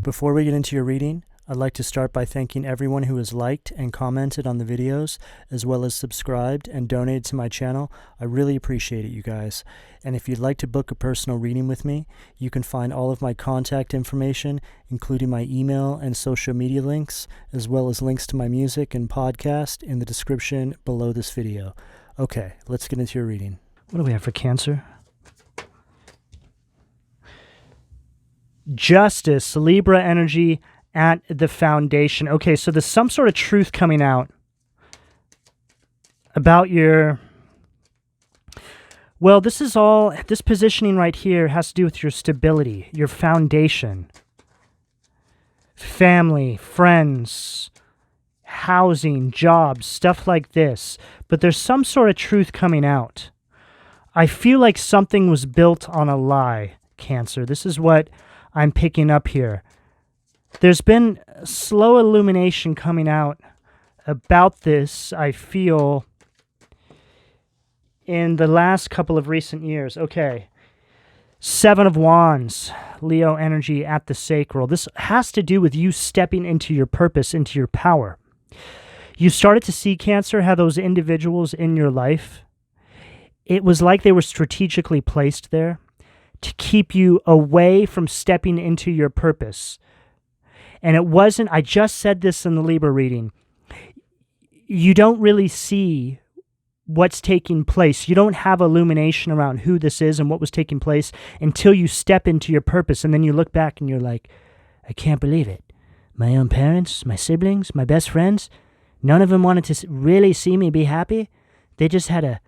Before we get into your reading, I'd like to start by thanking everyone who has liked and commented on the videos, as well as subscribed and donated to my channel. I really appreciate it, you guys. And if you'd like to book a personal reading with me, you can find all of my contact information, including my email and social media links, as well as links to my music and podcast in the description below this video. Okay, let's get into your reading. What do we have for Cancer? Justice, Libra energy at the foundation. Okay, so there's some sort of truth coming out about your... Well, this positioning right here has to do with your stability, your foundation, family, friends, housing, jobs, stuff like this. But there's some sort of truth coming out. I feel like something was built on a lie, Cancer. This is what I'm picking up here. There's been slow illumination coming out about this, I feel, in the last couple of recent years. Okay. Seven of Wands, Leo energy at the sacral. This has to do with you stepping into your purpose, into your power. You started to see, Cancer, how those individuals in your life, it was like they were strategically placed there to keep you away from stepping into your purpose. And it wasn't, I just said this in the Libra reading, you don't really see what's taking place. You don't have illumination around who this is and what was taking place until you step into your purpose. And then you look back and you're like, I can't believe it. My own parents, my siblings, my best friends, none of them wanted to really see me be happy. They just had a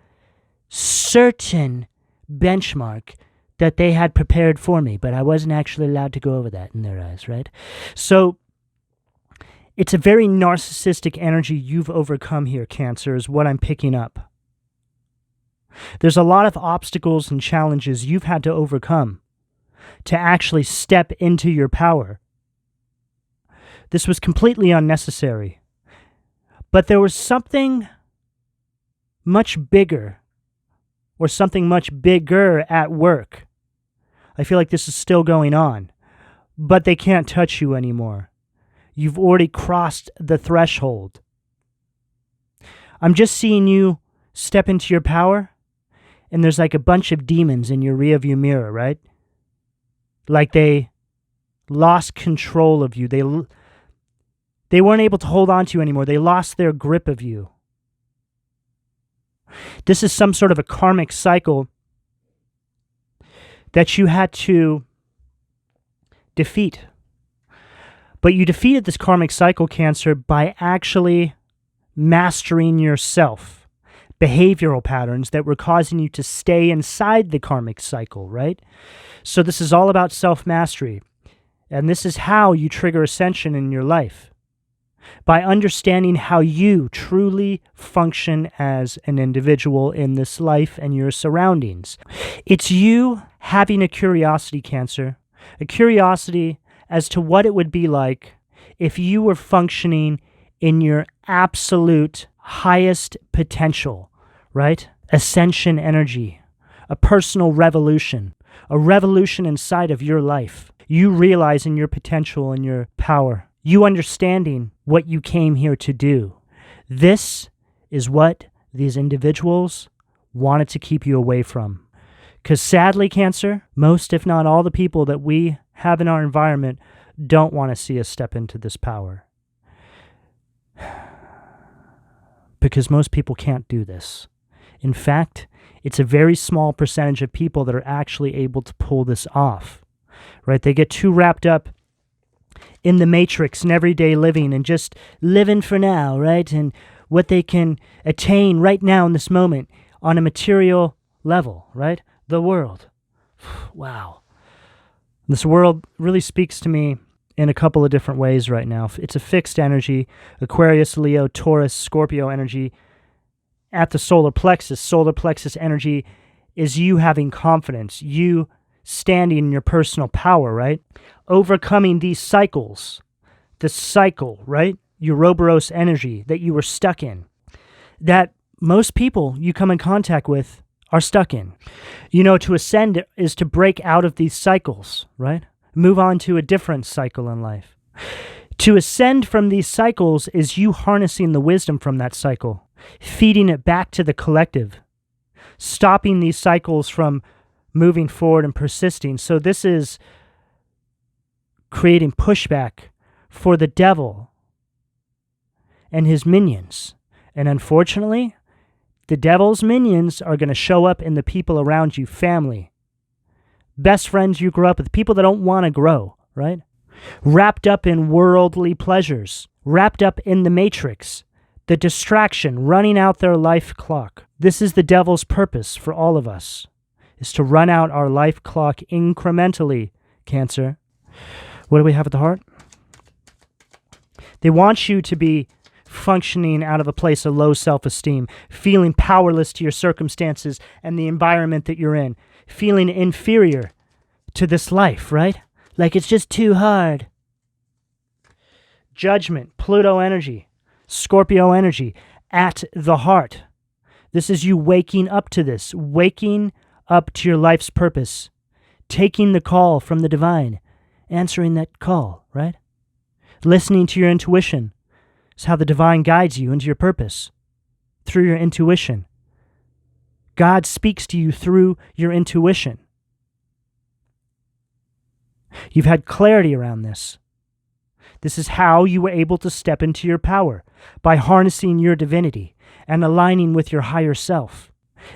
certain benchmark that they had prepared for me, but I wasn't actually allowed to go over that in their eyes, right? So it's a very narcissistic energy you've overcome here, Cancer, is what I'm picking up. There's a lot of obstacles and challenges you've had to overcome to actually step into your power. This was completely unnecessary. But there was something much bigger, or something much bigger at work. I feel like this is still going on, but they can't touch you anymore. You've already crossed the threshold. I'm just seeing you step into your power, and there's like a bunch of demons in your rearview mirror, right? Like they lost control of you. They weren't able to hold on to you anymore. They lost their grip of you. This is some sort of a karmic cycle that you had to defeat. But you defeated this karmic cycle, Cancer, by actually mastering yourself. Behavioral patterns that were causing you to stay inside the karmic cycle, right? So this is all about self-mastery. And this is how you trigger ascension in your life. By understanding how you truly function as an individual in this life and your surroundings. It's you having a curiosity, Cancer, a curiosity as to what it would be like if you were functioning in your absolute highest potential, right? Ascension energy, a personal revolution, a revolution inside of your life. You realizing your potential and your power. You understanding what you came here to do. This is what these individuals wanted to keep you away from. Because sadly, Cancer, most if not all the people that we have in our environment don't want to see us step into this power. Because most people can't do this. In fact, it's a very small percentage of people that are actually able to pull this off. Right? They get too wrapped up in the matrix and everyday living and just living for now, right? And what they can attain right now in this moment on a material level, right? The world. Wow. This world really speaks to me in a couple of different ways right now. It's a fixed energy, Aquarius, Leo, Taurus, Scorpio energy at the solar plexus. Solar plexus energy is you having confidence, you standing in your personal power, right? Overcoming these cycles, the cycle, right? Ouroboros energy that you were stuck in, that most people you come in contact with are stuck in. You know, to ascend is to break out of these cycles, right? move on to a different cycle in life. To ascend from these cycles is you harnessing the wisdom from that cycle, feeding it back to the collective, stopping these cycles from moving forward and persisting. So this is creating pushback for the devil and his minions. And unfortunately, the devil's minions are going to show up in the people around you, family, best friends you grew up with, people that don't want to grow, right? Wrapped up in worldly pleasures, wrapped up in the matrix, the distraction, running out their life clock. This is the devil's purpose for all of us, is to run out our life clock incrementally, Cancer. What do we have at the heart? They want you to be functioning out of a place of low self-esteem, feeling powerless to your circumstances and the environment that you're in, feeling inferior to this life, right? Like it's just too hard. Judgment, Pluto energy, Scorpio energy at the heart. This is you waking up to this, waking up to your life's purpose, taking the call from the divine, answering that call, right? Listening to your intuition is how the divine guides you into your purpose, through your intuition. God speaks to you through your intuition. You've had clarity around this. This is how you were able to step into your power, by harnessing your divinity and aligning with your higher self,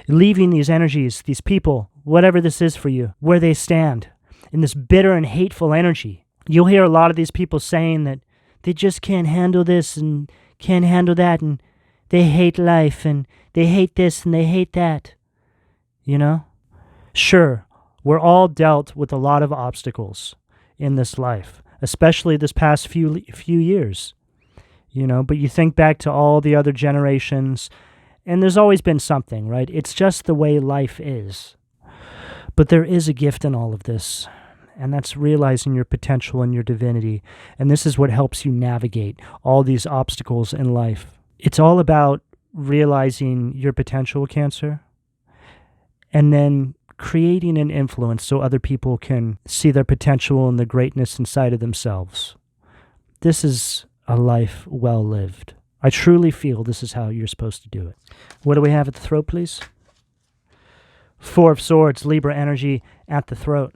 leaving these energies, these people, whatever this is for you, where they stand, in this bitter and hateful energy. You'll hear a lot of these people saying that they just can't handle this and can't handle that, and they hate life and they hate this and they hate that. You know? Sure, we're all dealt with a lot of obstacles in this life, especially this past few years. You know, but you think back to all the other generations, and there's always been something, right? It's just the way life is. But there is a gift in all of this, and that's realizing your potential and your divinity. And this is what helps you navigate all these obstacles in life. It's all about realizing your potential, Cancer, and then creating an influence so other people can see their potential and the greatness inside of themselves. This is a life well lived. I truly feel this is how you're supposed to do it. What do we have at the throat, please? Four of Swords, Libra energy at the throat.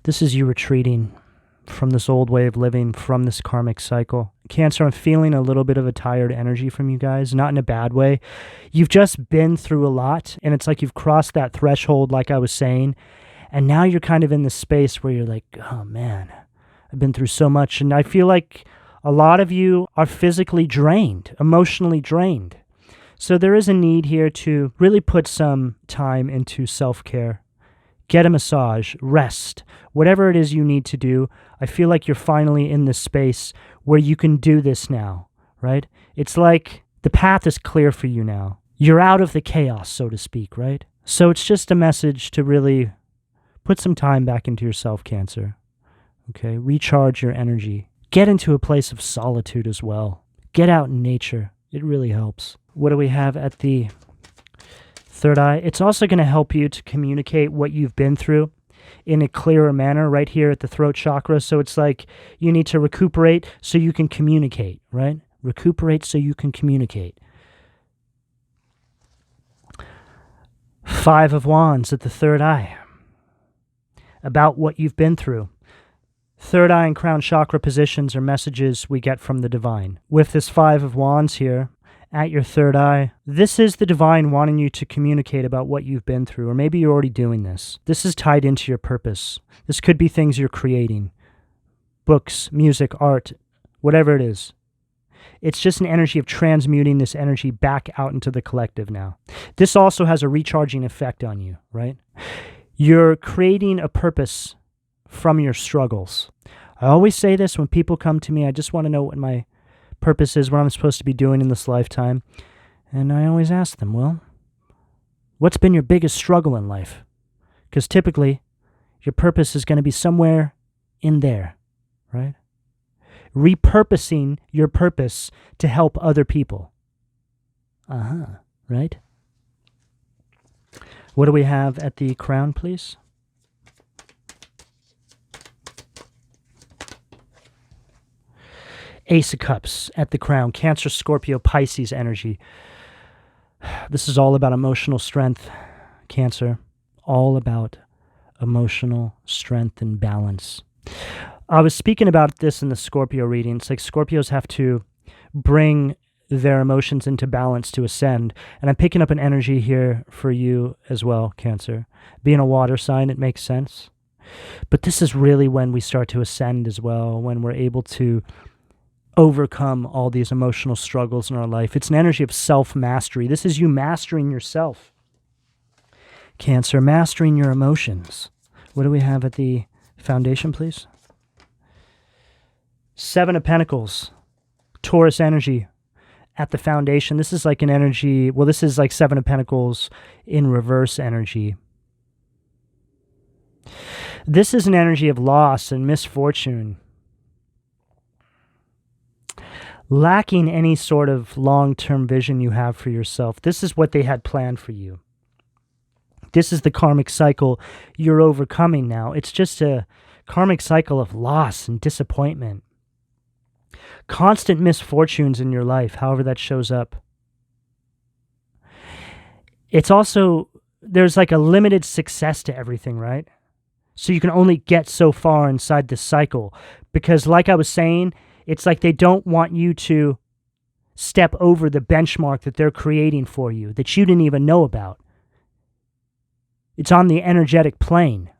This is you retreating from this old way of living, from this karmic cycle. Cancer, I'm feeling a little bit of a tired energy from you guys, not in a bad way. You've just been through a lot, and it's like you've crossed that threshold, like I was saying, and now you're kind of in this space where you're like, oh man, I've been through so much, and I feel like a lot of you are physically drained, emotionally drained. So there is a need here to really put some time into self-care. Get a massage, rest, whatever it is you need to do. I feel like you're finally in this space where you can do this now, right? It's like the path is clear for you now. You're out of the chaos, so to speak, right? So it's just a message to really put some time back into yourself, Cancer. Okay, recharge your energy. Get into a place of solitude as well. Get out in nature. It really helps. What do we have at the third eye? It's also going to help you to communicate what you've been through in a clearer manner right here at the throat chakra. So it's like you need to recuperate so you can communicate, right? Recuperate so you can communicate. Five of Wands at the third eye. About what you've been through. Third eye and crown chakra positions are messages we get from the divine. With this Five of Wands here at your third eye, this is the divine wanting you to communicate about what you've been through, or maybe you're already doing this. This is tied into your purpose. This could be things you're creating. Books, music, art, whatever it is. It's just an energy of transmuting this energy back out into the collective now. This also has a recharging effect on you, right? You're creating a purpose from your struggles. I always say this when people come to me, I just want to know what my purpose is, what I'm supposed to be doing in this lifetime. And I always ask them, well, what's been your biggest struggle in life? Because typically, your purpose is going to be somewhere in there, right? Repurposing your purpose to help other people. Right? What do we have at the crown, please? Ace of Cups at the crown. Cancer, Scorpio, Pisces energy. This is all about emotional strength, Cancer. All about emotional strength and balance. I was speaking about this in the Scorpio reading. It's like Scorpios have to bring their emotions into balance to ascend. And I'm picking up an energy here for you as well, Cancer. Being a water sign, it makes sense. But this is really when we start to ascend as well, when we're able to overcome all these emotional struggles in our life. It's an energy of self-mastery. This is you mastering yourself. Cancer, mastering your emotions. What do we have at the foundation, please? Seven of Pentacles, Taurus energy at the foundation. This is like an energy, well, this is like Seven of Pentacles in reverse energy. This is an energy of loss and misfortune. Lacking any sort of long-term vision you have for yourself. This is what they had planned for you. This is the karmic cycle you're overcoming now. It's just a karmic cycle of loss and disappointment. Constant misfortunes in your life, however that shows up. It's also, there's like a limited success to everything, right? So you can only get so far inside this cycle. Because like I was saying, it's like they don't want you to step over the benchmark that they're creating for you, that you didn't even know about. It's on the energetic plane.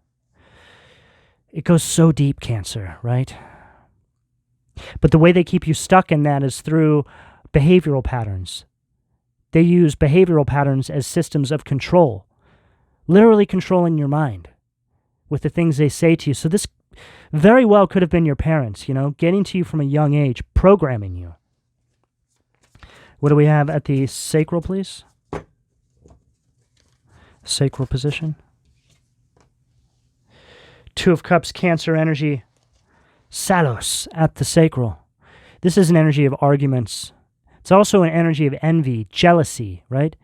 It goes so deep, Cancer, right? But the way they keep you stuck in that is through behavioral patterns. They use behavioral patterns as systems of control, literally controlling your mind with the things they say to you. So this very well could have been your parents, getting to you from a young age, programming you. What do we have at the sacral, please? Sacral position. Two of Cups, Cancer energy. Salos at the sacral. This is an energy of arguments. It's also an energy of envy, jealousy, right?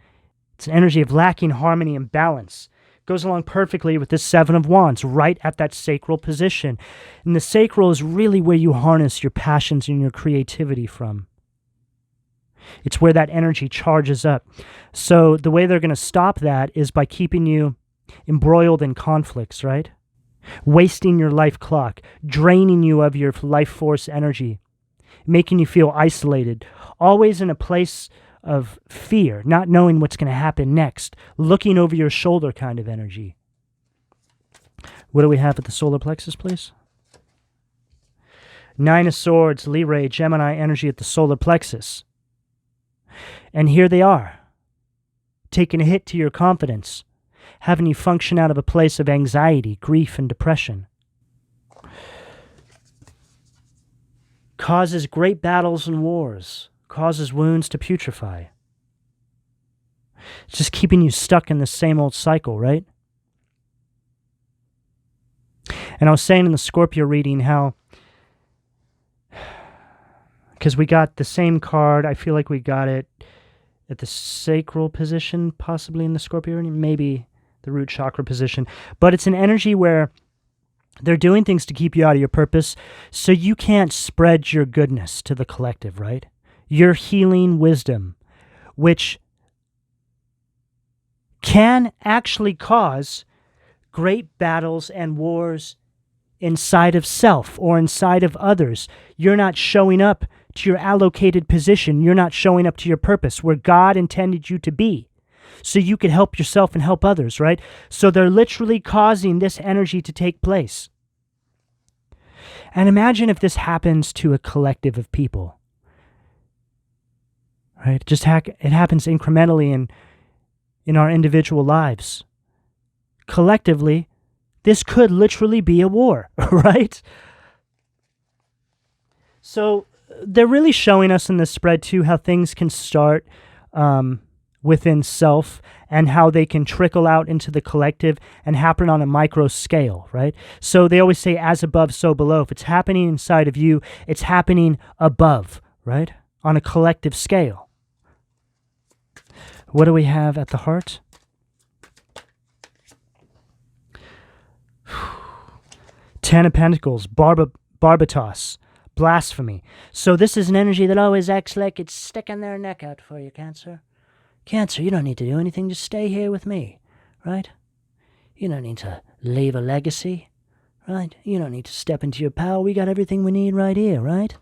It's an energy of lacking harmony and balance. It goes along perfectly with this Seven of Wands, right at that sacral position. And the sacral is really where you harness your passions and your creativity from. It's where that energy charges up. So the way they're going to stop that is by keeping you embroiled in conflicts, right? Wasting your life clock, draining you of your life force energy, making you feel isolated, always in a place of fear, not knowing what's going to happen next, looking over your shoulder kind of energy. What do we have at the solar plexus, please? Nine of Swords, Lyrae, Gemini energy at the solar plexus. And here they are, taking a hit to your confidence, having you function out of a place of anxiety, grief, and depression. Causes great battles and wars, causes wounds to putrefy. It's just keeping you stuck in the same old cycle, right? And I was saying in the Scorpio reading how, because we got the same card, I feel like we got it at the sacral position, possibly in the Scorpio reading, maybe the root chakra position. But it's an energy where they're doing things to keep you out of your purpose, so you can't spread your goodness to the collective, right? Your healing wisdom, which can actually cause great battles and wars inside of self or inside of others. You're not showing up to your allocated position. You're not showing up to your purpose where God intended you to be, so you could help yourself and help others, right? So they're literally causing this energy to take place. And imagine if this happens to a collective of people, right? It happens incrementally in our individual lives. Collectively, this could literally be a war, right? So they're really showing us in this spread too how things can start within self and how they can trickle out into the collective and happen on a micro scale, right? So they always say as above, so below. If it's happening inside of you, it's happening above, right? On a collective scale. What do we have at the heart? Ten of Pentacles, Barbatos, Blasphemy. So this is an energy that always acts like it's sticking their neck out for you, Cancer. Cancer, you don't need to do anything. Just stay here with me, right? You don't need to leave a legacy, right? You don't need to step into your power. We got everything we need right here, right?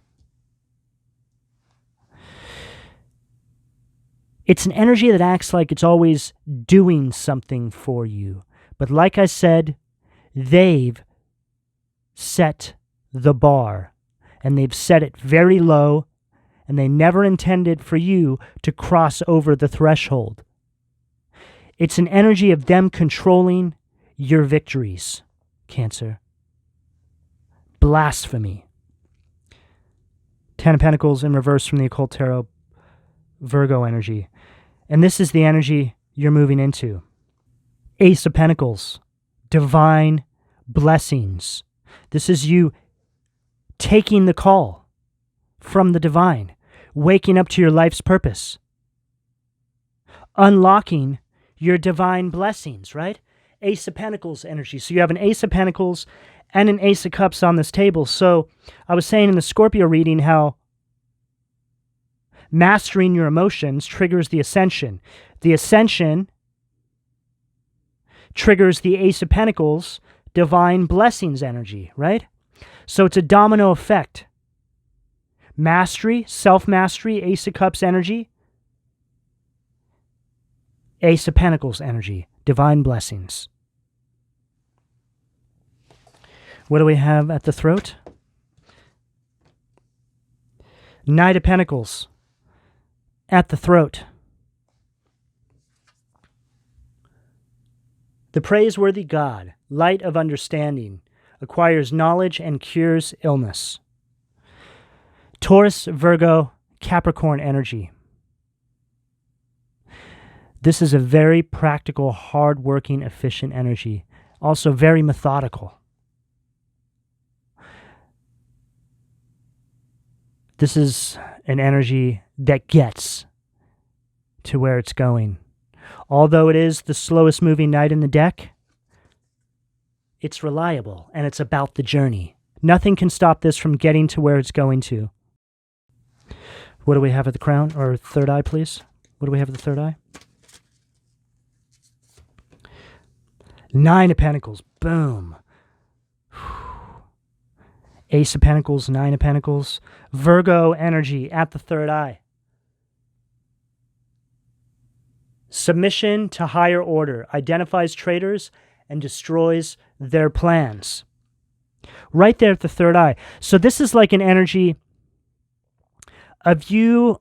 It's an energy that acts like it's always doing something for you. But like I said, they've set the bar, and they've set it very low, and they never intended for you to cross over the threshold. It's an energy of them controlling your victories, Cancer. Blasphemy. 10 of Pentacles in reverse from the Occult Tarot, Virgo energy. And this is the energy you're moving into. Ace of Pentacles, divine blessings. This is you taking the call from the divine, waking up to your life's purpose, unlocking your divine blessings, right? Ace of Pentacles energy. So you have an Ace of Pentacles and an Ace of Cups on this table. So I was saying in the Scorpio reading how mastering your emotions triggers the ascension. The ascension triggers the Ace of Pentacles, divine blessings energy, right? So it's a domino effect. Mastery, self-mastery, Ace of Cups energy, Ace of Pentacles energy, divine blessings. What do we have at the throat? Knight of Pentacles at the throat. The praiseworthy God, light of understanding, acquires knowledge and cures illness. Taurus, Virgo, Capricorn energy. This is a very practical, hard-working, efficient energy. Also very methodical. This is an energy that gets to where it's going. Although it is the slowest moving knight in the deck, it's reliable and it's about the journey. Nothing can stop this from getting to where it's going to. What do we have at the crown? Or third eye, please? What do we have at the third eye? Nine of Pentacles. Boom. Ace of Pentacles, Nine of Pentacles. Virgo energy at the third eye. Submission to higher order. Identifies traitors and destroys their plans. Right there at the third eye. So this is like an energy of you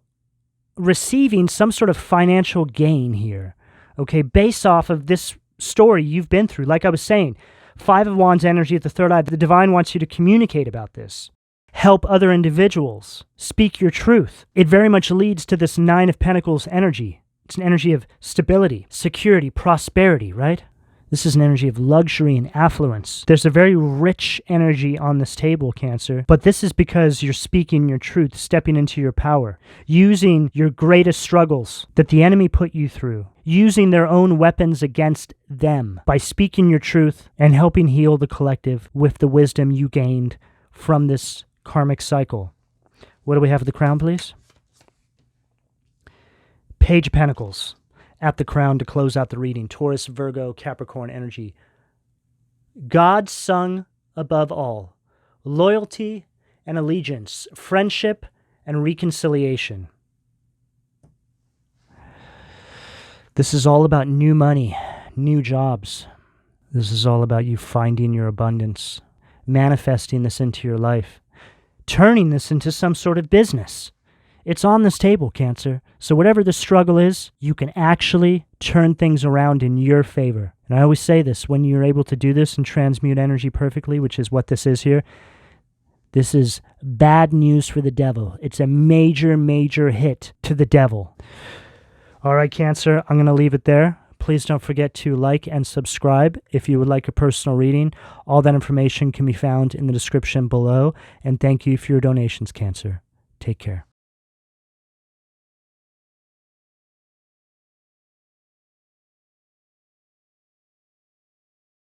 receiving some sort of financial gain here. Okay, based off of this story you've been through. Like I was saying, Five of Wands energy at the third eye. The divine wants you to communicate about this. Help other individuals. Speak your truth. It very much leads to this Nine of Pentacles energy. It's an energy of stability, security, prosperity, right? This is an energy of luxury and affluence. There's a very rich energy on this table, Cancer, but this is because you're speaking your truth, stepping into your power, using your greatest struggles that the enemy put you through, using their own weapons against them by speaking your truth and helping heal the collective with the wisdom you gained from this karmic cycle. What do we have at the crown, please? Page of Pentacles at the crown to close out the reading. Taurus, Virgo, Capricorn energy. God sung above all. Loyalty and allegiance. Friendship and reconciliation. This is all about new money, new jobs. This is all about you finding your abundance, manifesting this into your life, turning this into some sort of business. It's on this table, Cancer. So whatever the struggle is, you can actually turn things around in your favor. And I always say this, when you're able to do this and transmute energy perfectly, which is what this is here, this is bad news for the devil. It's a major, major hit to the devil. All right, Cancer, I'm going to leave it there. Please don't forget to like and subscribe if you would like a personal reading. All that information can be found in the description below. And thank you for your donations, Cancer. Take care.